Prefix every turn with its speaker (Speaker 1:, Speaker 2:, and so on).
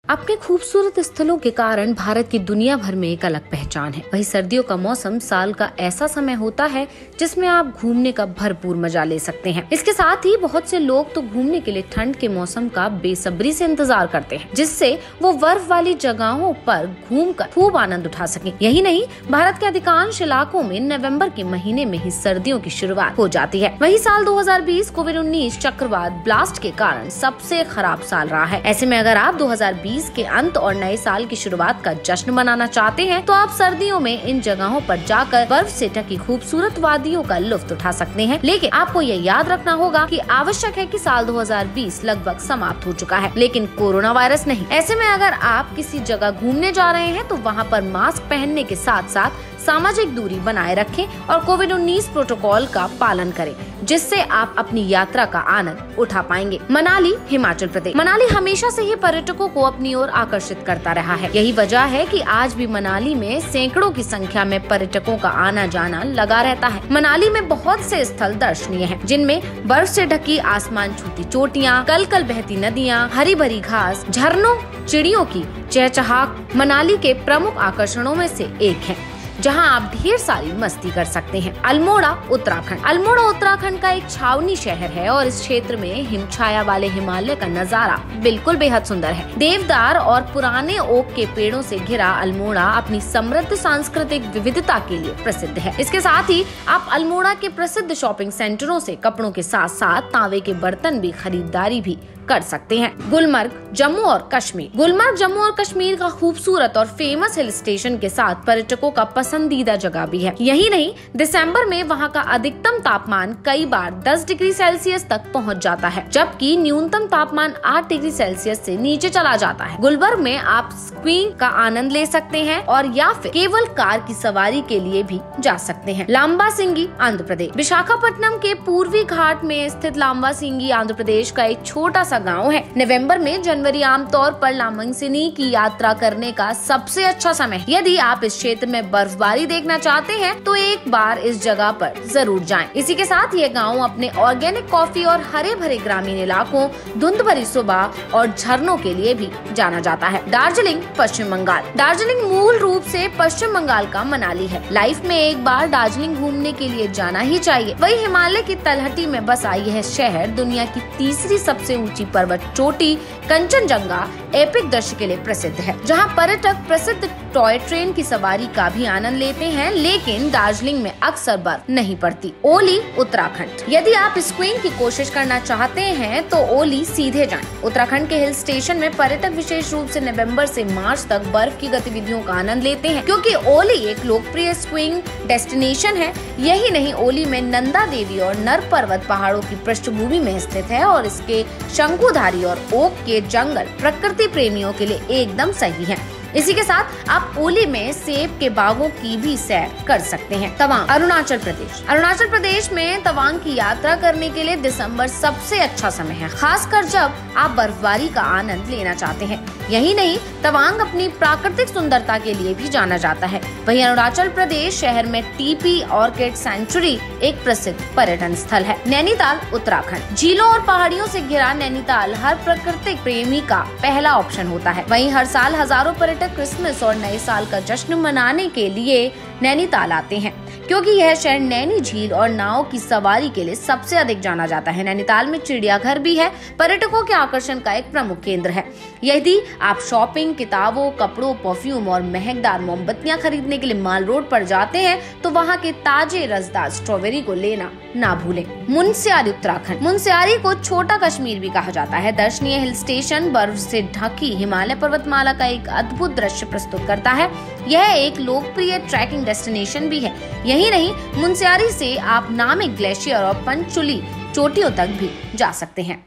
Speaker 1: अपने खूबसूरत स्थलों के कारण भारत की दुनिया भर में एक अलग पहचान है। वही सर्दियों का मौसम साल का ऐसा समय होता है जिसमें आप घूमने का भरपूर मजा ले सकते हैं। इसके साथ ही बहुत से लोग तो घूमने के लिए ठंड के मौसम का बेसब्री से इंतजार करते हैं, जिससे वो बर्फ वाली जगहों पर घूमकर खूब आनंद उठा सकें। यही नहीं, भारत के अधिकांश इलाकों में नवंबर के महीने में ही सर्दियों की शुरुआत हो जाती है। वही साल 2020 कोविड-19 चक्रवात ब्लास्ट के कारण सबसे खराब साल रहा है। ऐसे में अगर आप 2020 के अंत और नए साल की शुरुआत का जश्न मनाना चाहते हैं तो आप सर्दियों में इन जगहों पर जाकर बर्फ से ढकी खूबसूरत वादियों का लुत्फ उठा सकते हैं। लेकिन आपको ये याद रखना होगा कि आवश्यक है कि साल 2020 लगभग समाप्त हो चुका है, लेकिन कोरोना वायरस नहीं। ऐसे में अगर आप किसी जगह घूमने जा रहे हैं तो वहाँ पर मास्क पहनने के साथ साथ सामाजिक दूरी बनाए रखें और कोविड-19 प्रोटोकॉल का पालन करें, जिससे आप अपनी यात्रा का आनंद उठा पाएंगे। मनाली, हिमाचल प्रदेश। मनाली हमेशा से ही पर्यटकों को अपनी ओर आकर्षित करता रहा है। यही वजह है कि आज भी मनाली में सैकड़ों की संख्या में पर्यटकों का आना जाना लगा रहता है। मनाली में बहुत से स्थल दर्शनीय हैं, जिनमें बर्फ से ढकी आसमान छूती चोटियाँ, कल कल बहती नदियाँ, हरी भरी घास, झरनों, चिड़ियों की चहचहाट मनाली के प्रमुख आकर्षणों में से एक है, जहां आप ढेर सारी मस्ती कर सकते हैं। अल्मोड़ा, उत्तराखंड। अल्मोड़ा उत्तराखंड का एक छावनी शहर है और इस क्षेत्र में हिमछाया वाले हिमालय का नजारा बिल्कुल बेहद सुंदर है। देवदार और पुराने ओक के पेड़ों से घिरा अल्मोड़ा अपनी समृद्ध सांस्कृतिक विविधता के लिए प्रसिद्ध है। इसके साथ ही आप अल्मोड़ा के प्रसिद्ध शॉपिंग सेंटरों से कपड़ों के साथ साथ तांबे के बर्तन भी खरीदारी भी कर सकते हैं। गुलमर्ग, जम्मू और कश्मीर। गुलमर्ग जम्मू और कश्मीर का खूबसूरत और फेमस हिल स्टेशन के साथ पर्यटकों का पसंदीदा जगह भी है। यही नहीं, दिसंबर में वहां का अधिकतम तापमान कई बार 10 डिग्री सेल्सियस तक पहुंच जाता है, जबकि न्यूनतम तापमान 8 डिग्री सेल्सियस से नीचे चला जाता है। गुलमर्ग में आप स्कीइंग का आनंद ले सकते हैं और या फिर केवल कार की सवारी के लिए भी जा सकते हैं। लांबा सिंगी, आंध्र प्रदेश। विशाखापट्टनम के पूर्वी घाट में स्थित लांबा सिंगी आंध्र प्रदेश का एक छोटा सा गांव है। नवंबर में जनवरी आमतौर पर लांबसिंगी की यात्रा करने का सबसे अच्छा समय। यदि आप इस क्षेत्र में बर्फबारी देखना चाहते हैं तो एक बार इस जगह पर जरूर जाएं। इसी के साथ ये गांव अपने ऑर्गेनिक कॉफी और हरे भरे ग्रामीण इलाकों, धुंध भरी सुबह और झरनों के लिए भी जाना जाता है। दार्जिलिंग, पश्चिम बंगाल। दार्जिलिंग मूल रूप से पश्चिम बंगाल का मनाली है। लाइफ में एक बार दार्जिलिंग घूमने के लिए जाना ही चाहिए। वही हिमालय की तलहटी में बसा यह शहर दुनिया की तीसरी सबसे ऊंची पर्वत चोटी कंचनजंगा एपिक दृश्य के लिए प्रसिद्ध है, जहां पर्यटक प्रसिद्ध टॉय ट्रेन की सवारी का भी आनंद लेते हैं। लेकिन दार्जिलिंग में अक्सर बर्फ नहीं पड़ती। ओली, उत्तराखंड। यदि आप स्कीइंग की कोशिश करना चाहते हैं तो ओली सीधे जाएं। उत्तराखंड के हिल स्टेशन में पर्यटक विशेष रूप से नवंबर से मार्च तक बर्फ की गतिविधियों का आनंद लेते हैं, क्योंकि ओली एक लोकप्रिय स्कीइंग डेस्टिनेशन है। यही नहीं, ओली में नंदा देवी और नर पर्वत पहाड़ों की पृष्ठभूमि में स्थित है और इसके शंकुधारी और ओक के जंगल प्रकृति प्रेमियों के लिए एकदम सही है। इसी के साथ आप ओली में सेब के बागों की भी सैर कर सकते हैं। तवांग, अरुणाचल प्रदेश। अरुणाचल प्रदेश में तवांग की यात्रा करने के लिए दिसंबर सबसे अच्छा समय है, खासकर जब आप बर्फबारी का आनंद लेना चाहते हैं। यही नहीं, तवांग अपनी प्राकृतिक सुंदरता के लिए भी जाना जाता है। वहीं अरुणाचल प्रदेश शहर में टीपी ऑर्किड सेंचुरी एक प्रसिद्ध पर्यटन स्थल है। नैनीताल, उत्तराखंड। झीलों और पहाड़ियों से घिरा नैनीताल हर प्राकृतिक प्रेमी का पहला ऑप्शन होता है। वहीं हर साल हजारों पर्यटक क्रिसमस और नए साल का जश्न मनाने के लिए नैनीताल आते हैं, क्योंकि यह शहर नैनी झील और नाव की सवारी के लिए सबसे अधिक जाना जाता है। नैनीताल में चिड़ियाघर भी है, पर्यटकों के आकर्षण का एक प्रमुख केंद्र है। यदि आप शॉपिंग, किताबों, कपड़ों, परफ्यूम और महकदार मोमबत्तियां खरीदने के लिए माल रोड पर जाते हैं तो वहां के ताजे रसदार स्ट्रॉबेरी को लेना ना भूलें। मुनस्यारी, उत्तराखंड। मुनस्यारी को छोटा कश्मीर भी कहा जाता है। दर्शनीय हिल स्टेशन बर्फ से ढकी हिमालय पर्वतमाला का एक अद्भुत दृश्य प्रस्तुत करता है। यह एक लोकप्रिय ट्रैकिंग डेस्टिनेशन भी है। यही नहीं, मुनस्यारी से आप नामिक ग्लेशियर और पंचुली चोटियों तक भी जा सकते हैं।